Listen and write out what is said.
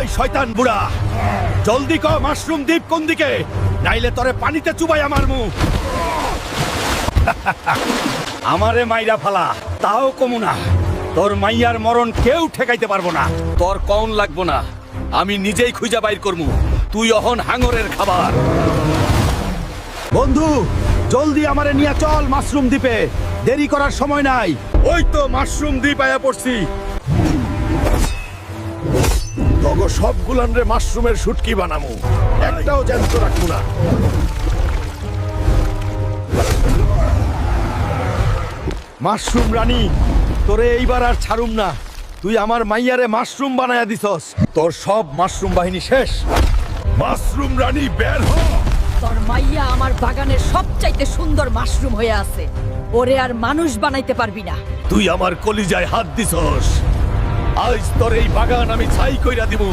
ওই শয়তান বুড়া, জলদি ক মাশরুম দ্বীপ কোন দিকে, নাইলে তোরে পানিতে চুবাই আমার মুখ। আমারে মাইরা ফালা, তাও কমু না। তোর মাইয়ার মরণ কেউ ঠেকাইতে পারবো না। তোর কৌন লাগবো না, আমি নিজেই খুঁজা বাইর করমু। তুই অহন হাঙরের খাবার। বন্ধু, জলদি আমারে নিয়ে চল মাশরুম দ্বীপে, দেরি করার সময় নাই। ওই তো মাশরুম দ্বীপ আয়া পড়ছি। তগো সবগুলান রে মাশরুমের শুটকি বানামু, একটাও জ্যান্ত রাখবো না। মাশরুম রানী, তোরে এইবার আর ছাড়ুম না। তুই আমার মাইয়ারে মাশরুম বানায়া দিছস, তোর সব মাশরুম বাহিনী শেষ। মাশরুম রানী বের হ। তোর মাইয়া আমার বাগানের সবচাইতে সুন্দর মাশরুম হয়ে আছে, ওরে আর মানুষ বানাইতে পারবি না। তুই আমার কলিজায় হাত দিছস, আজ তোর এই বাগান আমি ছাই কইরা দিব।